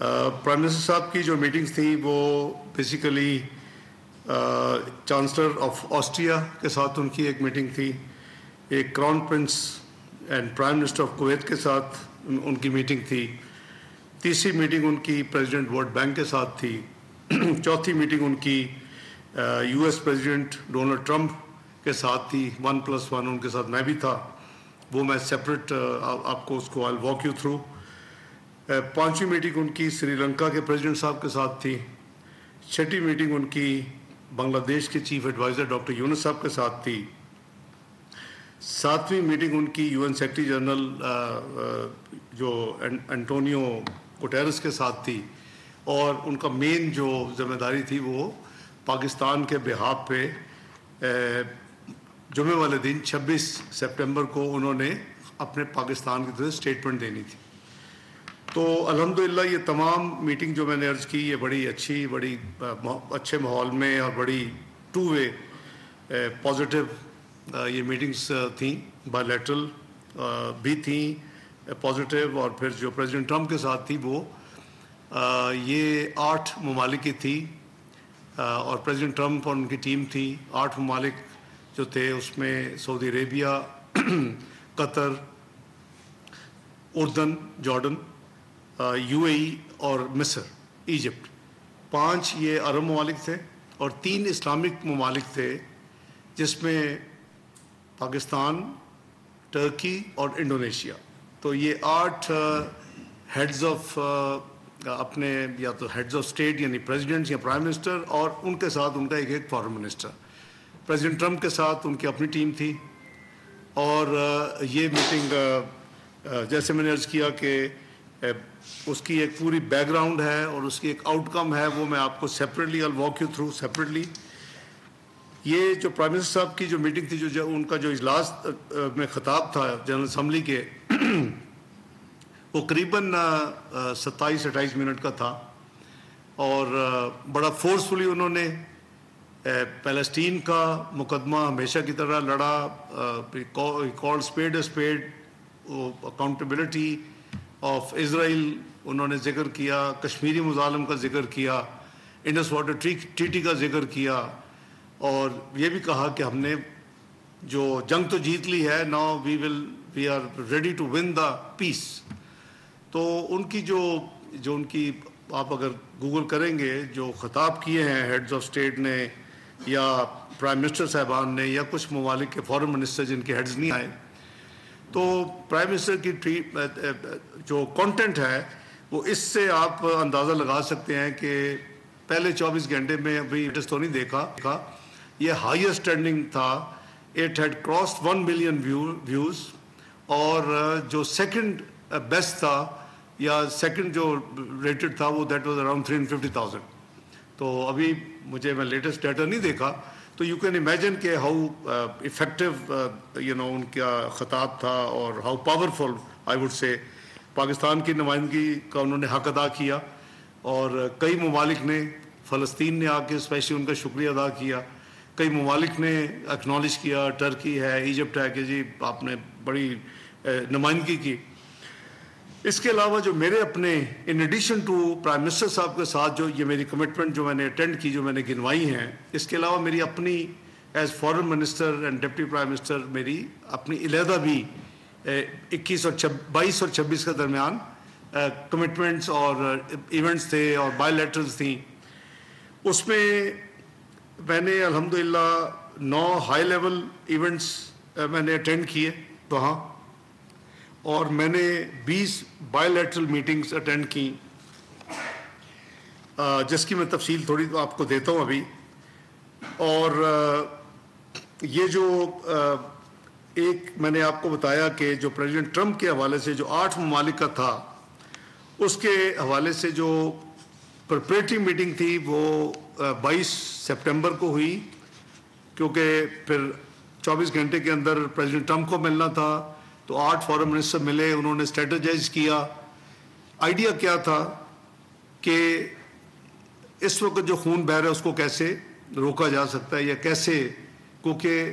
Prime minister صاحب کی جو میٹنگز تھیں وہ بیسیکلی چانسلر آف آسٹریا کے ساتھ ان کی ایک میٹنگ تھی، ایک crown prince and prime minister of Kuwait کے ساتھ ان کی میٹنگ تھی، تیسری میٹنگ ان کی پریزیڈنٹ ورلڈ بینک کے ساتھ تھی، چوتھی میٹنگ ان کی U S president Donald Trump کے ساتھ تھی، 1+1 ان کے ساتھ میں بھی تھا، وہ میں سیپریٹ آپ کو اس کو آئی واک یو تھرو۔ پانچویں میٹنگ ان کی سری لنکا کے پریزیڈنٹ صاحب کے ساتھ تھی، چھٹی میٹنگ ان کی بنگلہ دیش کے چیف ایڈوائزر ڈاکٹر یونس صاحب کے ساتھ تھی، ساتویں میٹنگ ان کی UN سیکرٹری جنرل جو انٹونیو گوٹیرس کے ساتھ تھی، اور ان کا مین جو ذمہ داری تھی وہ پاکستان کے بہاف پہ جمعے والے دن 26 سپٹمبر کو انہوں نے اپنے پاکستان کی طرف اسٹیٹمنٹ دینی تھی۔ تو الحمدللہ یہ تمام میٹنگ جو میں نے عرض کی یہ بڑی اچھی، بڑی اچھے ماحول میں اور بڑی ٹو وے پازیٹیو یہ میٹنگز تھیں، بائی لیٹرل بھی تھیں پازیٹیو، اور پھر جو پریزیڈنٹ ٹرمپ کے ساتھ تھی وہ یہ 8 ممالک کی تھی، اور پریزیڈنٹ ٹرمپ اور ان کی ٹیم تھی، 8 ممالک جو تھے اس میں سعودی عربیہ، قطر، اردن، جارڈن، UAE اور مصر، ایجپٹ، 5 یہ عرب ممالک تھے، اور 3 اسلامک ممالک تھے جس میں پاکستان، ٹرکی اور انڈونیشیا۔ تو یہ 8 ہیڈز آف اپنے یا تو ہیڈز آف اسٹیٹ یعنی پریزیڈنٹ یا پرائم منسٹر، اور ان کے ساتھ ان کا ایک فارن منسٹر۔ پریزیڈنٹ ٹرمپ کے ساتھ ان کی اپنی ٹیم تھی، اور یہ میٹنگ جیسے میں نے عرض کیا کہ اس کی ایک پوری بیک گراؤنڈ ہے اور اس کی ایک آؤٹ کم ہے، وہ میں آپ کو separately I walk you through separately. یہ جو پرائم منسٹر صاحب کی جو میٹنگ تھی، جو ان کا جو اجلاس میں خطاب تھا جنرل اسمبلی کے، وہ قریباً 27-28 منٹ کا تھا، اور بڑا فورسفلی انہوں نے پیلسٹین کا مقدمہ ہمیشہ کی طرح لڑا، call speed a speed, accountability of Israel انہوں نے ذکر کیا، کشمیری مظالم کا ذکر کیا، انڈس واٹر ٹریٹی کا ذکر کیا، اور یہ بھی کہا کہ ہم نے جو جنگ تو جیت لی ہے، now we are ready to win the peace. تو ان کی جو ان کی آپ اگر گوگل کریں گے جو خطاب کیے ہیں ہیڈز آف اسٹیٹ نے یا پرائم منسٹر صاحبان نے یا کچھ ممالک کے فارن منسٹر جن کے ہیڈز نہیں آئے، تو پرائم منسٹر کی جو کانٹینٹ ہے وہ اس سے آپ اندازہ لگا سکتے ہیں کہ پہلے 24 گھنٹے میں ابھی تو نہیں دیکھا، یہ ہائیسٹ ٹرینڈنگ تھا، it had crossed 1 million views, اور جو سیکنڈ بیسٹ تھا یا سیکنڈ جو ریٹڈ تھا وہ دیٹ واز اراؤنڈ 350,000۔ تو ابھی میں لیٹسٹ ڈیٹا نہیں دیکھا، تو یو کین امیجن کہ ہاؤ افیکٹو ان کا خطاب تھا، اور how powerful I would say Pakistan کی نمائندگی کا انہوں نے حق ادا کیا، اور کئی ممالک نے، فلسطین نے آ کے اسپیشلی ان کا شکریہ ادا کیا، کئی ممالک نے اکنالج کیا، ٹرکی ہے، ایجپٹ ہے کہ جی آپ نے بڑی نمائندگی کی۔ اس کے علاوہ جو میرے اپنے in addition to prime minister صاحب کے ساتھ جو یہ میری کمٹمنٹ جو میں نے اٹینڈ کی، جو میں نے گنوائی ہیں، اس کے علاوہ میری اپنی as foreign minister and deputy prime minister میری اپنی علیحدہ بھی 22 اور 26 کے درمیان کمٹمنٹس اور ایونٹس تھے اور بائی لیٹرز تھیں۔ اس میں نے الحمدللہ 9 ہائی لیول ایونٹس میں نے اٹینڈ کیے وہاں، اور میں نے 20 بائی لیٹرل میٹنگز اٹینڈ کی، جس کی میں تفصیل تھوڑی آپ کو دیتا ہوں ابھی۔ اور یہ جو ایک میں نے آپ کو بتایا کہ جو پریزیڈنٹ ٹرمپ کے حوالے سے جو 8 ممالک کا تھا، اس کے حوالے سے جو پریپریٹری میٹنگ تھی وہ 22 سپٹمبر کو ہوئی، کیونکہ پھر 24 گھنٹے کے اندر پریزیڈنٹ ٹرمپ کو ملنا تھا، تو 8 فارن منسٹر ملے، انہوں نے اسٹریٹجائز کیا۔ آئیڈیا کیا تھا کہ اس وقت جو خون بہہ رہا ہے اس کو کیسے روکا جا سکتا ہے، یا کیسے، کیونکہ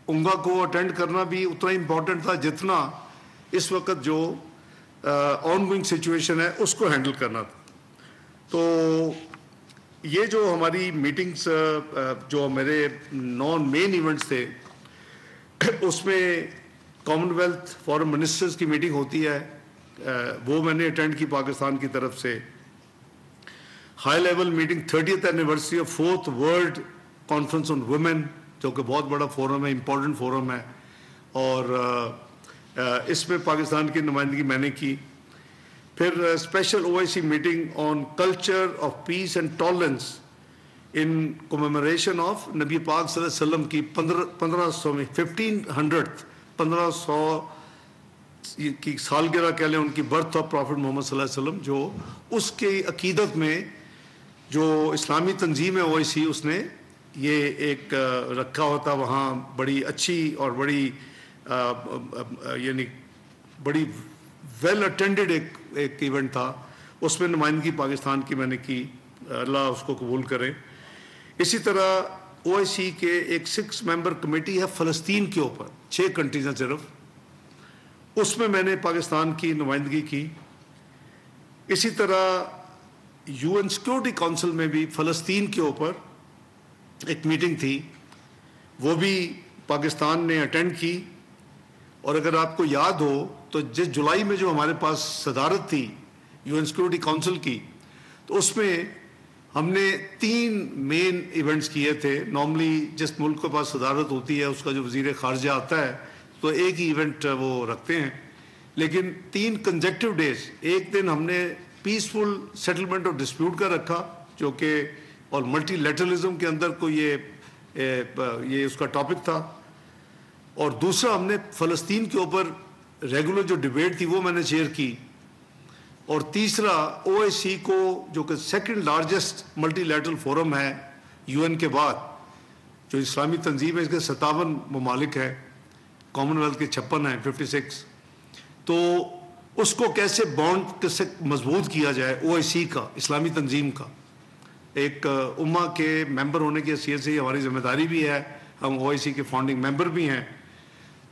انگا کو اٹینڈ کرنا بھی اتنا امپورٹنٹ تھا جتنا اس وقت جو آن گوئنگ سچویشن ہے اس کو ہینڈل کرنا تھا. تو یہ جو ہماری میٹنگس جو میرے نان مین ایونٹس تھے اس میں کامن ویلتھ فارن منسٹرز کی میٹنگ ہوتی ہے, وہ میں نے اٹینڈ کی پاکستان کی طرف سے. High level meeting 30th anniversary of 4th world conference on women, جو کہ بہت بڑا فورم ہے, امپورٹنٹ فورم ہے, اور اس میں پاکستان کی نمائندگی میں نے کی. پھر special OIC meeting on culture of peace and tolerance in commemoration of نبی پاک صلی اللہ علیہ وسلم کی 1500 میں 1500 کی سالگرہ کہہ لیں, ان کی برتھ آف پرافٹ محمد صلی اللہ علیہ وسلم, جو اس کی عقیدت میں جو اسلامی تنظیم ہے OIC اس نے یہ ایک رکھا ہوتا وہاں, بڑی اچھی اور بڑی یعنی بڑی ویل اٹینڈڈ ایک ایونٹ تھا. اس میں نمائندگی پاکستان کی میں نے کی, اللہ اس کو قبول کرے. اسی طرح OIC کے ایک 6 ممبر کمیٹی ہے فلسطین کے اوپر, 6 کنٹریز ہیں صرف, اس میں نے پاکستان کی نمائندگی کی. اسی طرح UN سیکورٹی کونسل میں بھی فلسطین کے اوپر ایک میٹنگ تھی, وہ بھی پاکستان نے اٹینڈ کی. اور اگر آپ کو یاد ہو تو جس جولائی میں جو ہمارے پاس صدارت تھی UN سیکورٹی کونسل کی, تو اس میں ہم نے 3 مین ایونٹس کیے تھے. نارملی جس ملک کے پاس صدارت ہوتی ہے اس کا جو وزیر خارجہ آتا ہے تو ایک ہی ایونٹ وہ رکھتے ہیں, لیکن 3 کنزیکٹیو ڈیز, ایک دن ہم نے پیسفل سیٹلمنٹ آف ڈسپیوٹ کا رکھا, جو کہ اور ملٹی لیٹرلزم کے اندر کو یہ اس کا ٹاپک تھا, اور دوسرا ہم نے فلسطین کے اوپر ریگولر جو ڈیبیٹ تھی وہ میں نے چیئر کی, اور تیسرا OIC کو جو کہ second largest multi lateral forum ہے UN کے بعد, جو اسلامی تنظیم ہے, اس کے 57 ممالک ہے, کامن ویلتھ کے 56 ہیں 56, تو اس کو کیسے بانڈ کیسے مضبوط کیا جائے OIC کا, اسلامی تنظیم کا. ایک امہ کے ممبر ہونے کی حیثیت سے ہماری ذمہ داری بھی ہے, ہم OIC کے فاؤنڈنگ ممبر بھی ہیں,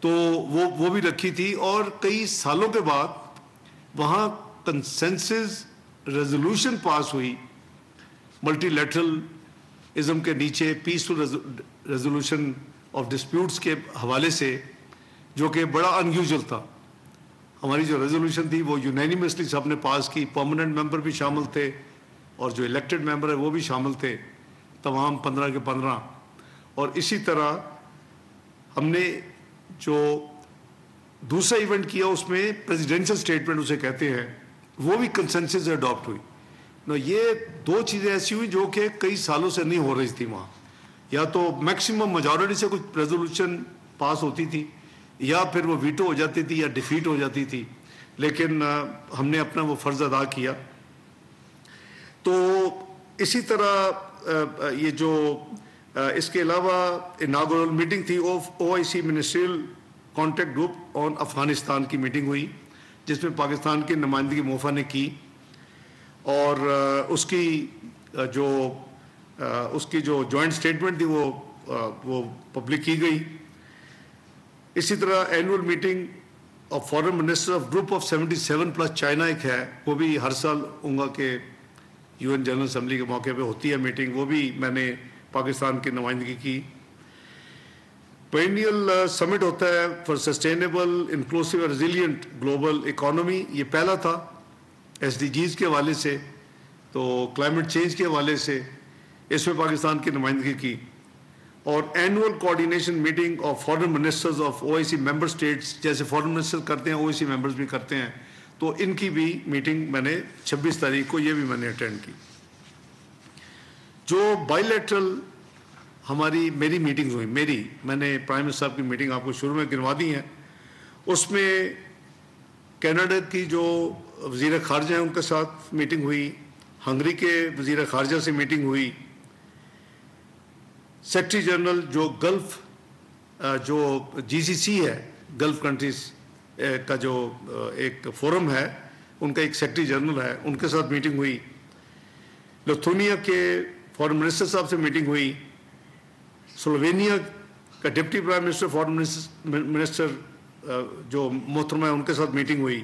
تو وہ بھی رکھی تھی. اور کئی سالوں کے بعد وہاں کنسنسس ریزولوشن پاس ہوئی ملٹی لیٹرلزم کے نیچے, پیسفل ریزولوشن آف ڈسپیوٹس کے حوالے سے, جو کہ بڑا انیوژل تھا. ہماری جو ریزولوشن تھی وہ یونینیمسلی سب نے پاس کی, پرماننٹ ممبر بھی شامل تھے اور جو الیکٹڈ ممبر ہے وہ بھی شامل تھے, تمام 15 کے 15. اور اسی طرح ہم نے جو دوسرا ایونٹ کیا اس میں پریزیڈینشل اسٹیٹمنٹ اسے کہتے ہیں, وہ بھی کنسنسس اڈاپٹ ہوئی. یہ 2 چیزیں ایسی ہوئی جو کہ کئی سالوں سے نہیں ہو رہی تھی وہاں, یا تو میکسیمم میجورٹی سے کچھ ریزولوشن پاس ہوتی تھی, یا پھر وہ ویٹو ہو جاتی تھی یا ڈیفیٹ ہو جاتی تھی, لیکن ہم نے اپنا وہ فرض ادا کیا. تو اسی طرح یہ جو اس کے علاوہ اناگورل میٹنگ تھی OIC ministerial contact group on Afghanistan کی میٹنگ ہوئی, جس میں پاکستان کی نمائندگی موفا نے کی, اور اس کی جو جوائنٹ اسٹیٹمنٹ تھی وہ پبلک کی گئی. اسی طرح annual meeting of foreign minister of group of 77 plus China ایک ہے, وہ بھی ہر سال اونگا کے UN جنرل اسمبلی کے موقع پہ ہوتی ہے میٹنگ, وہ بھی میں نے پاکستان کی نمائندگی کی. پرینیل سمٹ ہوتا ہے for sustainable inclusive resilient global economy, یہ پہلا تھا SDGs کے حوالے سے, تو کلائمیٹ چینج کے حوالے سے اس میں پاکستان کی نمائندگی کی. اور annual coordination meeting of foreign ministers of OIC member states, جیسے فارن منسٹر کرتے ہیں OIC ممبرز بھی کرتے ہیں, تو ان کی بھی میٹنگ میں نے 26 تاریخ کو یہ بھی میں نے اٹینڈ کی. جو بائی لیٹرل میری میٹنگز ہوئی, میں نے پرائم منسٹر صاحب کی میٹنگ آپ کو شروع میں گنوا دی ہیں. اس میں کینیڈا کی جو وزیر خارجہ ہیں ان کے ساتھ میٹنگ ہوئی, ہنگری کے وزیر خارجہ سے میٹنگ ہوئی, سیکرٹری جنرل جو گلف جو GCC ہے, گلف کنٹریز کا جو ایک فورم ہے, ان کا ایک سیکرٹری جنرل ہے, ان کے ساتھ میٹنگ ہوئی. لتھونیا کے فارن منسٹر صاحب سے میٹنگ ہوئی. سلووینیا کا deputy prime minister foreign minister جو محترمہ ہے ان کے ساتھ میٹنگ ہوئی.